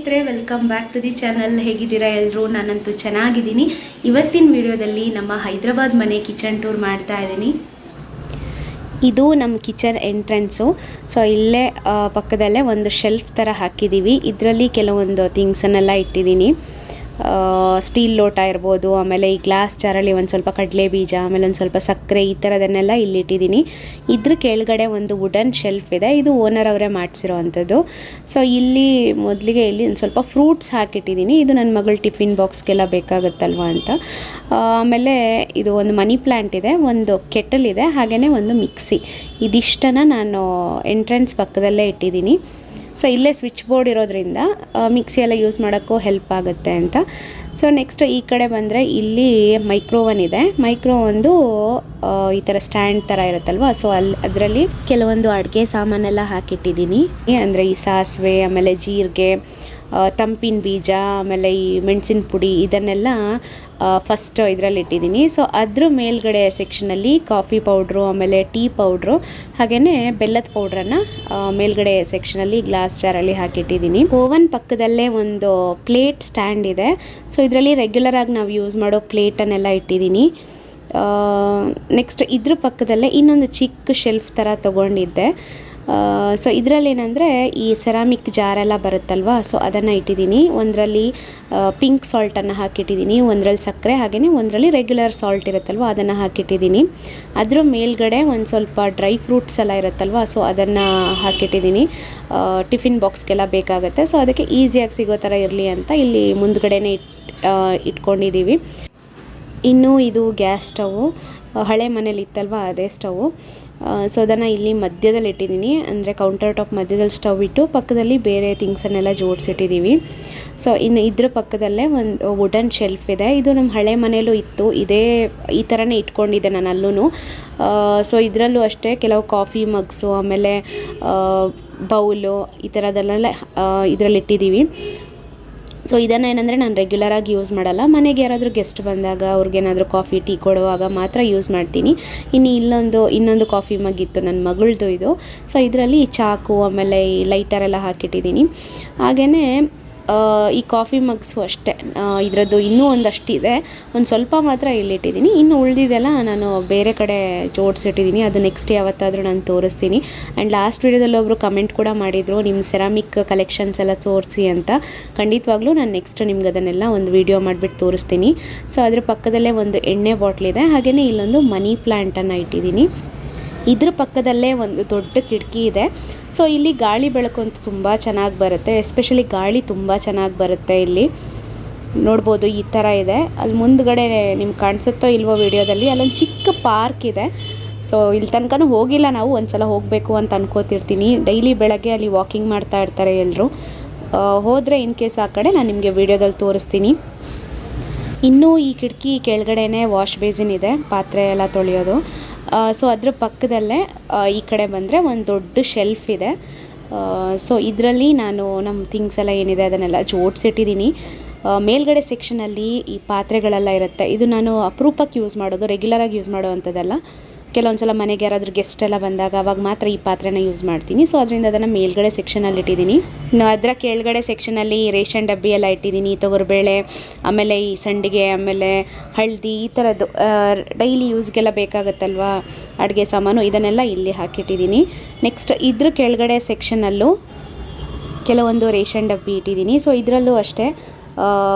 ಸ್ನೇಹಿತರೆ, welcome back to the channel. ಹೇಗಿದ್ದೀರಾ ಎಲ್ಲರೂ? ನಾನಂತೂ ಚೆನ್ನಾಗಿದ್ದೀನಿ. ಇವತ್ತಿನ ವಿಡಿಯೋದಲ್ಲಿ ನಮ್ಮ ಹೈದರಾಬಾದ್ ಮನೆ ಕಿಚನ್ ಟೂರ್ ಮಾಡ್ತಾ ಇದ್ದೀನಿ. ಇದು ನಮ್ಮ ಕಿಚನ್ ಎಂಟ್ರೆನ್ಸು. ಸೊ ಇಲ್ಲೇ ಪಕ್ಕದಲ್ಲೇ ಒಂದು ಶೆಲ್ಫ್ ಥರ ಹಾಕಿದ್ದೀವಿ. ಇದರಲ್ಲಿ ಕೆಲವೊಂದು ಥಿಂಗ್ಸನ್ನೆಲ್ಲ ಇಟ್ಟಿದ್ದೀನಿ. ಸ್ಟೀಲ್ ಲೋಟ ಇರ್ಬೋದು, ಆಮೇಲೆ ಈ ಗ್ಲಾಸ್ ಜಾರಲ್ಲಿ ಒಂದು ಸ್ವಲ್ಪ ಕಡಲೆ ಬೀಜ, ಆಮೇಲೆ ಒಂದು ಸ್ವಲ್ಪ ಸಕ್ಕರೆ, ಈ ಥರದನ್ನೆಲ್ಲ ಇಲ್ಲಿಟ್ಟಿದ್ದೀನಿ. ಇದ್ರ ಕೆಳಗಡೆ ಒಂದು ವುಡನ್ ಶೆಲ್ಫ್ ಇದೆ. ಇದು ಓನರ್ ಅವರೇ ಮಾಡಿಸಿರೋ ಅಂಥದ್ದು. ಸೊ ಇಲ್ಲಿ ಮೊದಲಿಗೆ ಇಲ್ಲಿ ಒಂದು ಸ್ವಲ್ಪ ಫ್ರೂಟ್ಸ್ ಹಾಕಿಟ್ಟಿದ್ದೀನಿ. ಇದು ನನ್ನ ಮಗಳ ಟಿಫಿನ್ ಬಾಕ್ಸ್ಗೆಲ್ಲ ಬೇಕಾಗುತ್ತಲ್ವ ಅಂತ. ಆಮೇಲೆ ಇದು ಒಂದು ಮನಿ ಪ್ಲ್ಯಾಂಟ್ ಇದೆ, ಒಂದು ಕೆಟಲ್ ಇದೆ, ಹಾಗೆಯೇ ಒಂದು ಮಿಕ್ಸಿ. ಇದಿಷ್ಟನ್ನು ನಾನು ಎಂಟ್ರೆನ್ಸ್ ಪಕ್ಕದಲ್ಲೇ ಇಟ್ಟಿದ್ದೀನಿ. ಸೊ ಇಲ್ಲೇ ಸ್ವಿಚ್ ಬೋರ್ಡ್ ಇರೋದ್ರಿಂದ ಮಿಕ್ಸಿ ಎಲ್ಲ ಯೂಸ್ ಮಾಡೋಕ್ಕೂ ಹೆಲ್ಪ್ ಆಗುತ್ತೆ ಅಂತ. ಸೊ ನೆಕ್ಸ್ಟ್ ಈ ಕಡೆ ಬಂದರೆ ಇಲ್ಲಿ ಮೈಕ್ರೋವನ್ ಇದೆ. ಒಂದು ಈ ಥರ ಸ್ಟ್ಯಾಂಡ್ ಥರ ಇರುತ್ತಲ್ವ, ಸೊ ಅದರಲ್ಲಿ ಕೆಲವೊಂದು ಅಡುಗೆ ಸಾಮಾನೆಲ್ಲ ಹಾಕಿಟ್ಟಿದ್ದೀನಿ. ಅಂದರೆ ಈ ಸಾಸಿವೆ, ಆಮೇಲೆ ಜೀರಿಗೆ, ತಂಪಿನ ಬೀಜ, ಆಮೇಲೆ ಈ ಮೆಣಸಿನ ಪುಡಿ, ಇದನ್ನೆಲ್ಲ ಫಸ್ಟ್ ಇದರಲ್ಲಿ ಇಟ್ಟಿದ್ದೀನಿ. ಸೊ ಅದ್ರ ಮೇಲ್ಗಡೆ ಸೆಕ್ಷನಲ್ಲಿ ಕಾಫಿ ಪೌಡ್ರು, ಆಮೇಲೆ ಟೀ ಪೌಡ್ರು, ಹಾಗೆಯೇ ಬೆಲ್ಲದ ಪೌಡ್ರನ್ನು ಮೇಲ್ಗಡೆ ಸೆಕ್ಷನಲ್ಲಿ ಗ್ಲಾಸ್ ಜಾರಲ್ಲಿ ಹಾಕಿಟ್ಟಿದ್ದೀನಿ. ಓವನ್ ಪಕ್ಕದಲ್ಲೇ ಒಂದು ಪ್ಲೇಟ್ ಸ್ಟ್ಯಾಂಡ್ ಇದೆ. ಸೊ ಇದರಲ್ಲಿ ರೆಗ್ಯುಲರ್ ಆಗಿ ನಾವು ಯೂಸ್ ಮಾಡೋ ಪ್ಲೇಟನ್ನೆಲ್ಲ ಇಟ್ಟಿದ್ದೀನಿ. ನೆಕ್ಸ್ಟ್ ಇದ್ರ ಪಕ್ಕದಲ್ಲೇ ಇನ್ನೊಂದು ಚಿಕ್ಕ ಶೆಲ್ಫ್ ಥರ ತೊಗೊಂಡಿದ್ದೆ. ಸೊ ಇದರಲ್ಲಿ ಏನಂದರೆ ಈ ಸೆರಾಮಿಕ್ ಜಾರೆಲ್ಲ ಬರುತ್ತಲ್ವ, ಸೊ ಅದನ್ನು ಇಟ್ಟಿದ್ದೀನಿ. ಒಂದರಲ್ಲಿ ಪಿಂಕ್ ಸಾಲ್ಟನ್ನು ಹಾಕಿಟ್ಟಿದ್ದೀನಿ, ಒಂದರಲ್ಲಿ ಸಕ್ಕರೆ, ಹಾಗೆಯೇ ಒಂದರಲ್ಲಿ ರೆಗ್ಯುಲರ್ ಸಾಲ್ಟ್ ಇರುತ್ತಲ್ವ ಅದನ್ನು ಹಾಕಿಟ್ಟಿದ್ದೀನಿ. ಅದ್ರ ಮೇಲ್ಗಡೆ ಒಂದು ಸ್ವಲ್ಪ ಡ್ರೈ ಫ್ರೂಟ್ಸ್ ಎಲ್ಲ ಇರುತ್ತಲ್ವ, ಸೊ ಅದನ್ನು ಹಾಕಿಟ್ಟಿದ್ದೀನಿ. ಟಿಫಿನ್ ಬಾಕ್ಸ್ಗೆಲ್ಲ ಬೇಕಾಗುತ್ತೆ, ಸೊ ಅದಕ್ಕೆ ಈಸಿಯಾಗಿ ಸಿಗೋ ಥರ ಇರಲಿ ಅಂತ ಇಲ್ಲಿ ಮುಂದ್ಗಡೆನೇ ಇಟ್ಕೊಂಡಿದ್ದೀವಿ. ಇನ್ನು ಇದು ಗ್ಯಾಸ್ ಸ್ಟವ್ವು, ಹಳೆ ಮನೇಲಿ ಇತ್ತಲ್ವ ಅದೇ ಸ್ಟವ್ವು. ಸೊ ಅದನ್ನು ಇಲ್ಲಿ ಮಧ್ಯದಲ್ಲಿ ಇಟ್ಟಿದ್ದೀನಿ. ಅಂದರೆ ಕೌಂಟರ್ ಟಾಪ್ ಮಧ್ಯದಲ್ಲಿ ಸ್ಟವ್ ಇಟ್ಟು ಪಕ್ಕದಲ್ಲಿ ಬೇರೆ ಥಿಂಗ್ಸನ್ನೆಲ್ಲ ಜೋಡಿಸಿಟ್ಟಿದ್ದೀವಿ. ಸೊ ಇನ್ನು ಇದ್ರ ಪಕ್ಕದಲ್ಲೇ ಒಂದು ವುಡನ್ ಶೆಲ್ಫ್ ಇದೆ. ಇದು ನಮ್ಮ ಹಳೆ ಮನೇಲೂ ಇತ್ತು, ಈ ಥರನೇ ಇಟ್ಕೊಂಡಿದ್ದೆ ನಾನು ಅಲ್ಲೂ. ಸೊ ಇದರಲ್ಲೂ ಅಷ್ಟೇ ಕೆಲವು ಕಾಫಿ ಮಗ್ಸು, ಆಮೇಲೆ ಬೌಲು, ಈ ಥರದಲ್ಲೆಲ್ಲ ಇದರಲ್ಲಿ ಇಟ್ಟಿದ್ದೀವಿ. ಸೊ ಇದನ್ನು ಏನಂದರೆ ನಾನು ರೆಗ್ಯುಲರಾಗಿ ಯೂಸ್ ಮಾಡಲ್ಲ. ಮನೆಗೆ ಯಾರಾದರೂ ಗೆಸ್ಟ್ ಬಂದಾಗ ಅವ್ರಿಗೇನಾದರೂ ಕಾಫಿ ಟೀ ಕೊಡುವಾಗ ಮಾತ್ರ ಯೂಸ್ ಮಾಡ್ತೀನಿ. ಇನ್ನೊಂದು ಕಾಫಿ ಮಗ್ ಇತ್ತು ನನ್ನ ಮಗಳದು ಇದು. ಸೊ ಇದರಲ್ಲಿ ಚಾಕು, ಆಮೇಲೆ ಈ ಲೈಟರೆಲ್ಲ ಹಾಕಿಟ್ಟಿದ್ದೀನಿ. ಹಾಗೆಯೇ ಈ ಕಾಫಿ ಮಗ್ಸು ಅಷ್ಟೇ, ಇದರದ್ದು ಇನ್ನೂ ಒಂದಷ್ಟಿದೆ, ಒಂದು ಸ್ವಲ್ಪ ಮಾತ್ರ ಇಲ್ಲಿಟ್ಟಿದ್ದೀನಿ. ಇನ್ನು ಉಳಿದಿದ್ದೆಲ್ಲ ನಾನು ಬೇರೆ ಕಡೆ ಜೋಡಿಸಿಟ್ಟಿದ್ದೀನಿ. ಅದು ನೆಕ್ಸ್ಟ್ ಯಾವತ್ತಾದರೂ ನಾನು ತೋರಿಸ್ತೀನಿ. ಆ್ಯಂಡ್ ಲಾಸ್ಟ್ ವೀಡಿಯೋದಲ್ಲಿ ಒಬ್ಬರು ಕಮೆಂಟ್ ಕೂಡ ಮಾಡಿದರು, ನಿಮ್ಮ ಸೆರಾಮಿಕ್ ಕಲೆಕ್ಷನ್ಸ್ ಎಲ್ಲ ತೋರಿಸಿ ಅಂತ. ಖಂಡಿತವಾಗ್ಲೂ ನಾನು ನೆಕ್ಸ್ಟ್ ನಿಮ್ಗೆ ಅದನ್ನೆಲ್ಲ ಒಂದು ವೀಡಿಯೋ ಮಾಡಿಬಿಟ್ಟು ತೋರಿಸ್ತೀನಿ. ಸೊ ಅದ್ರ ಪಕ್ಕದಲ್ಲೇ ಒಂದು ಎಣ್ಣೆ ಬಾಟ್ಲಿದೆ, ಹಾಗೆಯೇ ಇಲ್ಲೊಂದು ಮನಿ ಪ್ಲ್ಯಾಂಟನ್ನು ಇಟ್ಟಿದ್ದೀನಿ. ಇದ್ರ ಪಕ್ಕದಲ್ಲೇ ಒಂದು ದೊಡ್ಡ ಕಿಟಕಿ ಇದೆ. ಸೊ ಇಲ್ಲಿ ಗಾಳಿ ಬೆಳಕು ಅಂತೂ ತುಂಬ ಚೆನ್ನಾಗಿ ಬರುತ್ತೆ, ಎಸ್ಪೆಷಲಿ ಗಾಳಿ ತುಂಬ ಚೆನ್ನಾಗಿ ಬರುತ್ತೆ. ಇಲ್ಲಿ ನೋಡ್ಬೋದು ಈ ಥರ ಇದೆ. ಅಲ್ಲಿ ಮುಂದ್ಗಡೆ ನಿಮ್ಗೆ ಕಾಣಿಸುತ್ತೋ ಇಲ್ವೋ ವಿಡಿಯೋದಲ್ಲಿ, ಅಲ್ಲೊಂದು ಚಿಕ್ಕ ಪಾರ್ಕ್ ಇದೆ. ಸೊ ಇಲ್ಲಿ ತನಕನೂ ಹೋಗಿಲ್ಲ ನಾವು, ಒಂದು ಸಲ ಹೋಗಬೇಕು ಅಂತ ಅನ್ಕೋತಿರ್ತೀನಿ. ಡೈಲಿ ಬೆಳಗ್ಗೆ ಅಲ್ಲಿ ವಾಕಿಂಗ್ ಮಾಡ್ತಾ ಇರ್ತಾರೆ ಎಲ್ಲರೂ. ಹೋದರೆ ಇನ್ ಕೇಸ್ ಆ ಕಡೆ ನಾನು ನಿಮಗೆ ವಿಡಿಯೋದಲ್ಲಿ ತೋರಿಸ್ತೀನಿ. ಇನ್ನೂ ಈ ಕಿಟಕಿ ಕೆಳಗಡೆನೇ ವಾಶ್ ಬೇಸಿನ್ ಇದೆ, ಪಾತ್ರೆ ಎಲ್ಲ ತೊಳೆಯೋದು. ಸೊ ಅದ್ರ ಪಕ್ಕದಲ್ಲೇ ಈ ಕಡೆ ಬಂದರೆ ಒಂದು ದೊಡ್ಡ ಶೆಲ್ಫ್ ಇದೆ. ಸೊ ಇದರಲ್ಲಿ ನಾನು ನಮ್ಮ ಥಿಂಗ್ಸ್ ಎಲ್ಲ ಏನಿದೆ ಅದನ್ನೆಲ್ಲ ಜೋಡಿಸಿಟ್ಟಿದ್ದೀನಿ. ಮೇಲ್ಗಡೆ ಸೆಕ್ಷನಲ್ಲಿ ಈ ಪಾತ್ರೆಗಳೆಲ್ಲ ಇರುತ್ತೆ. ಇದು ನಾನು ಅಪರೂಪಕ್ಕೆ ಯೂಸ್ ಮಾಡೋದು, ರೆಗ್ಯುಲರಾಗಿ ಯೂಸ್ ಮಾಡೋ ಅಂಥದ್ದಲ್ಲ. ಕೆಲವೊಂದು ಸಲ ಮನೆಗೆ ಯಾರಾದರೂ ಗೆಸ್ಟ್ ಎಲ್ಲ ಬಂದಾಗ ಅವಾಗ ಮಾತ್ರ ಈ ಪಾತ್ರೆನ ಯೂಸ್ ಮಾಡ್ತೀನಿ. ಸೊ ಅದರಿಂದ ಅದನ್ನು ಮೇಲ್ಗಡೆ ಸೆಕ್ಷನಲ್ಲಿ ಇಟ್ಟಿದ್ದೀನಿ. ಅದರ ಕೆಳಗಡೆ ಸೆಕ್ಷನಲ್ಲಿ ರೇಷನ್ ಡಬ್ಬಿ ಎಲ್ಲ ಇಟ್ಟಿದ್ದೀನಿ, ತೊಗರಿಬೇಳೆ, ಆಮೇಲೆ ಈ ಸಂಡಿಗೆ, ಆಮೇಲೆ ಹಳದಿ, ಈ ಥರದ್ದು ಡೈಲಿ ಯೂಸ್ಗೆಲ್ಲ ಬೇಕಾಗುತ್ತಲ್ವ ಅಡುಗೆ ಸಾಮಾನು, ಇದನ್ನೆಲ್ಲ ಇಲ್ಲಿ ಹಾಕಿಟ್ಟಿದ್ದೀನಿ. ನೆಕ್ಸ್ಟ್ ಇದ್ರ ಕೆಳಗಡೆ ಸೆಕ್ಷನಲ್ಲೂ ಕೆಲವೊಂದು ರೇಷನ್ ಡಬ್ಬಿ ಇಟ್ಟಿದ್ದೀನಿ. ಸೊ ಇದರಲ್ಲೂ ಅಷ್ಟೇ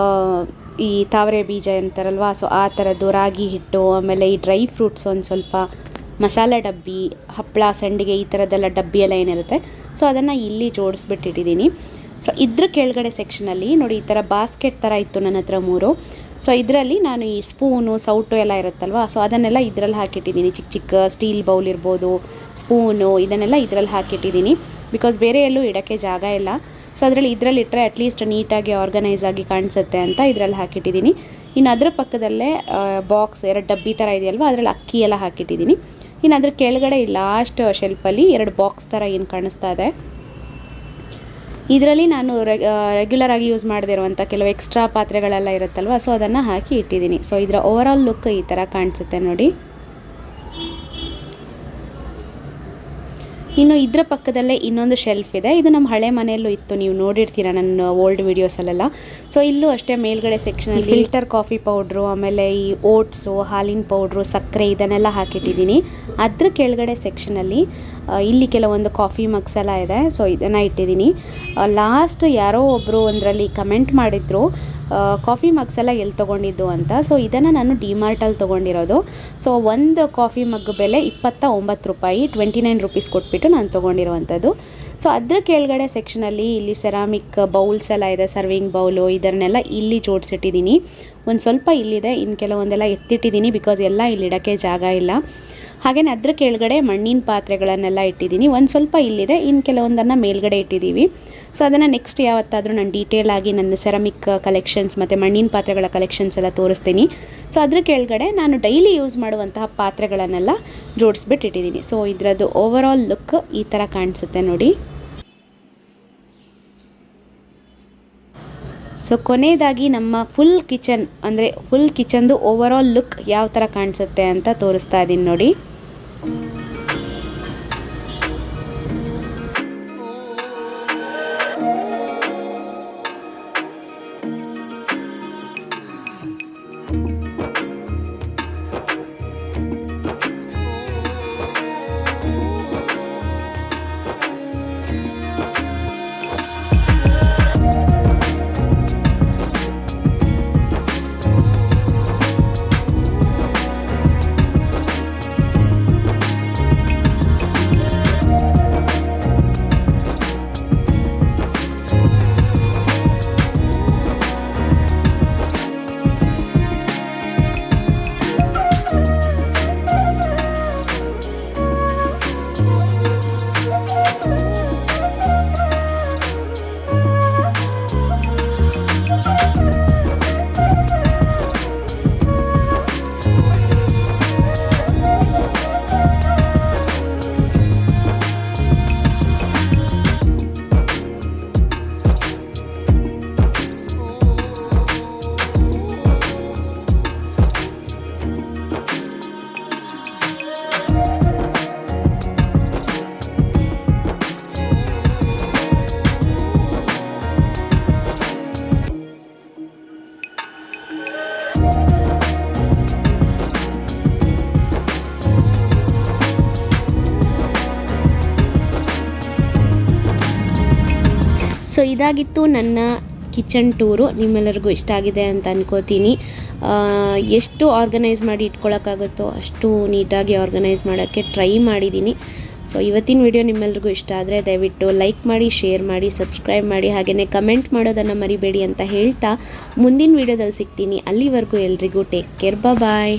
ಈ ತಾವರೆ ಬೀಜ ಅಂತಾರಲ್ವ, ಸೊ ಆ ಥರದ್ದು ರಾಗಿ ಹಿಟ್ಟು, ಆಮೇಲೆ ಈ ಡ್ರೈ ಫ್ರೂಟ್ಸ್, ಒಂದು ಸ್ವಲ್ಪ ಮಸಾಲೆ ಡಬ್ಬಿ, ಹಪ್ಪಳ, ಸಂಡಿಗೆ, ಈ ಥರದ್ದೆಲ್ಲ ಡಬ್ಬಿ ಎಲ್ಲ ಏನಿರುತ್ತೆ, ಸೊ ಅದನ್ನು ಇಲ್ಲಿ ಜೋಡಿಸ್ಬಿಟ್ಟಿಟ್ಟಿದ್ದೀನಿ. ಸೊ ಇದ್ರ ಕೆಳಗಡೆ ಸೆಕ್ಷನಲ್ಲಿ ನೋಡಿ ಈ ಥರ ಬಾಸ್ಕೆಟ್ ಥರ ಇತ್ತು ನನ್ನ ಹತ್ರ 3. ಸೊ ಇದರಲ್ಲಿ ನಾನು ಈ ಸ್ಪೂನು, ಸೌಟು ಎಲ್ಲ ಇರುತ್ತಲ್ವ, ಸೊ ಅದನ್ನೆಲ್ಲ ಇದರಲ್ಲಿ ಹಾಕಿಟ್ಟಿದ್ದೀನಿ. ಚಿಕ್ಕ ಚಿಕ್ಕ ಸ್ಟೀಲ್ ಬೌಲ್ ಇರ್ಬೋದು, ಸ್ಪೂನು, ಇದನ್ನೆಲ್ಲ ಇದರಲ್ಲಿ ಹಾಕಿಟ್ಟಿದ್ದೀನಿ. ಬಿಕಾಸ್ ಬೇರೆ ಎಲ್ಲೂ ಇಡೋಕ್ಕೆ ಜಾಗ ಇಲ್ಲ. ಸೊ ಇದರಲ್ಲಿ ಇಟ್ಟರೆ ಅಟ್ಲೀಸ್ಟ್ ನೀಟಾಗಿ ಆರ್ಗನೈಸ್ ಆಗಿ ಕಾಣಿಸುತ್ತೆ ಅಂತ ಇದರಲ್ಲಿ ಹಾಕಿಟ್ಟಿದ್ದೀನಿ. ಇನ್ನು ಅದರ ಪಕ್ಕದಲ್ಲೇ ಬಾಕ್ಸ್ 2 ಡಬ್ಬಿ ಥರ ಇದೆಯಲ್ವ, ಅದರಲ್ಲಿ ಅಕ್ಕಿ ಎಲ್ಲ ಹಾಕಿಟ್ಟಿದ್ದೀನಿ. ಇನ್ನು ಅದ್ರ ಕೆಳಗಡೆ ಲಾಸ್ಟ್ ಶೆಲ್ಫಲ್ಲಿ 2 ಬಾಕ್ಸ್ ಥರ ಏನು ಕಾಣಿಸ್ತಾ ಇದೆ. ಇದರಲ್ಲಿ ನಾನು ರೆಗ್ಯುಲರಾಗಿ ಯೂಸ್ ಮಾಡದೇ ಇರುವಂಥ ಕೆಲವು ಎಕ್ಸ್ಟ್ರಾ ಪಾತ್ರೆಗಳೆಲ್ಲ ಇರುತ್ತಲ್ವ, ಸೊ ಅದನ್ನು ಹಾಕಿ ಇಟ್ಟಿದ್ದೀನಿ. ಸೊ ಇದರ ಓವರಾಲ್ ಲುಕ್ ಈ ಥರ ಕಾಣಿಸುತ್ತೆ ನೋಡಿ. ಇನ್ನು ಇದರ ಪಕ್ಕದಲ್ಲೇ ಇನ್ನೊಂದು ಶೆಲ್ಫ್ ಇದೆ. ಇದು ನಮ್ಮ ಹಳೆ ಮನೆಯಲ್ಲೂ ಇತ್ತು, ನೀವು ನೋಡಿರ್ತೀರ ನನ್ನ ಓಲ್ಡ್ ವಿಡಿಯೋಸಲ್ಲೆಲ್ಲ. ಸೊ ಇಲ್ಲೂ ಅಷ್ಟೇ ಮೇಲ್ಗಡೆ ಸೆಕ್ಷನಲ್ಲಿ ಫಿಲ್ಟರ್ ಕಾಫಿ ಪೌಡ್ರು, ಆಮೇಲೆ ಈ ಓಟ್ಸು, ಹಾಲಿನ ಪೌಡ್ರು, ಸಕ್ಕರೆ ಇದನ್ನೆಲ್ಲ ಹಾಕಿಟ್ಟಿದ್ದೀನಿ. ಅದ್ರ ಕೆಳಗಡೆ ಸೆಕ್ಷನಲ್ಲಿ ಇಲ್ಲಿ ಕೆಲವೊಂದು ಕಾಫಿ ಮಗ್ಸ್ ಎಲ್ಲ ಇದೆ. ಸೊ ಇದನ್ನು ಇಟ್ಟಿದ್ದೀನಿ. ಲಾಸ್ಟ್ ಯಾರೋ ಒಬ್ಬರು ಒಂದರಲ್ಲಿ ಕಮೆಂಟ್ ಮಾಡಿದ್ರು ಕಾಫಿ ಮಗ್ಸ್ ಎಲ್ಲ ಎಲ್ಲಿ ತೊಗೊಂಡಿದ್ದು ಅಂತ. ಸೊ ಇದನ್ನು ನಾನು ಡಿಮಾರ್ಟಲ್ಲಿ ತೊಗೊಂಡಿರೋದು. ಸೊ ಒಂದು ಕಾಫಿ ಮಗ್ ಬೆಲೆ 29 ರೂಪಾಯಿ, 29 ರುಪೀಸ್ ಕೊಟ್ಬಿಟ್ಟು ನಾನು ತೊಗೊಂಡಿರುವಂಥದ್ದು. ಸೊ ಅದ್ರ ಕೆಳಗಡೆ ಸೆಕ್ಷನಲ್ಲಿ ಇಲ್ಲಿ ಸೆರಾಮಿಕ್ ಬೌಲ್ಸ್ ಎಲ್ಲ ಇದೆ, ಸರ್ವಿಂಗ್ ಬೌಲು ಇದನ್ನೆಲ್ಲ ಇಲ್ಲಿ ಜೋಡಿಸಿಟ್ಟಿದ್ದೀನಿ. ಒಂದು ಸ್ವಲ್ಪ ಇಲ್ಲಿದೆ, ಇನ್ನು ಕೆಲವೊಂದೆಲ್ಲ ಎತ್ತಿಟ್ಟಿದ್ದೀನಿ ಬಿಕಾಸ್ ಎಲ್ಲ ಇಲ್ಲಿಡೋಕ್ಕೆ ಜಾಗ ಇಲ್ಲ. ಹಾಗೆಯೇ ಅದ್ರ ಕೆಳಗಡೆ ಮಣ್ಣಿನ ಪಾತ್ರೆಗಳನ್ನೆಲ್ಲ ಇಟ್ಟಿದ್ದೀನಿ. ಒಂದು ಸ್ವಲ್ಪ ಇಲ್ಲಿದೆ, ಇನ್ನು ಕೆಲವೊಂದನ್ನು ಮೇಲ್ಗಡೆ ಇಟ್ಟಿದ್ದೀವಿ. ಸೊ ಅದನ್ನು ನೆಕ್ಸ್ಟ್ ಯಾವತ್ತಾದರೂ ನಾನು ಡೀಟೇಲ್ ಆಗಿ ನನ್ನ ಸೆರಾಮಿಕ್ ಕಲೆಕ್ಷನ್ಸ್ ಮತ್ತು ಮಣ್ಣಿನ ಪಾತ್ರೆಗಳ ಕಲೆಕ್ಷನ್ಸ್ ಎಲ್ಲ ತೋರಿಸ್ತೀನಿ. ಸೊ ಅದ್ರ ಕೆಳಗಡೆ ನಾನು ಡೈಲಿ ಯೂಸ್ ಮಾಡುವಂತಹ ಪಾತ್ರೆಗಳನ್ನೆಲ್ಲ ಜೋಡಿಸ್ಬಿಟ್ಟು ಇಟ್ಟಿದ್ದೀನಿ. ಸೊ ಇದರದ್ದು ಓವರ್ ಆಲ್ ಲುಕ್ ಈ ಥರ ಕಾಣಿಸುತ್ತೆ ನೋಡಿ. ಸೊ ಕೊನೆಯದಾಗಿ ನಮ್ಮ ಫುಲ್ ಕಿಚನ್, ಅಂದರೆ ಫುಲ್ ಕಿಚನ್ದು ಓವರ್ ಆಲ್ ಲುಕ್ ಯಾವ ಥರ ಕಾಣಿಸುತ್ತೆ ಅಂತ ತೋರಿಸ್ತಾ ಇದ್ದೀನಿ ನೋಡಿ. ಸೊ ಇದಾಗಿತ್ತು ನನ್ನ ಕಿಚನ್ ಟೂರು. ನಿಮ್ಮೆಲ್ಲರಿಗೂ ಇಷ್ಟ ಆಗಿದೆ ಅಂತ ಅನ್ಕೋತೀನಿ. ಎಷ್ಟು ಆರ್ಗನೈಸ್ ಮಾಡಿ ಇಟ್ಕೊಳ್ಳೋಕ್ಕಾಗುತ್ತೋ ಅಷ್ಟು ನೀಟಾಗಿ ಆರ್ಗನೈಸ್ ಮಾಡೋಕ್ಕೆ ಟ್ರೈ ಮಾಡಿದ್ದೀನಿ. ಸೊ ಇವತ್ತಿನ ವಿಡಿಯೋ ನಿಮ್ಮೆಲ್ರಿಗೂ ಇಷ್ಟ ಆದರೆ ದಯವಿಟ್ಟು ಲೈಕ್ ಮಾಡಿ, ಶೇರ್ ಮಾಡಿ, ಸಬ್ಸ್ಕ್ರೈಬ್ ಮಾಡಿ, ಹಾಗೆಯೇ ಕಮೆಂಟ್ ಮಾಡೋದನ್ನು ಮರಿಬೇಡಿ ಅಂತ ಹೇಳ್ತಾ ಮುಂದಿನ ವಿಡಿಯೋದಲ್ಲಿ ಸಿಗ್ತೀನಿ. ಅಲ್ಲಿವರೆಗೂ ಎಲ್ರಿಗೂ ಟೇಕ್ ಕೇರ್, ಬಾಯ್.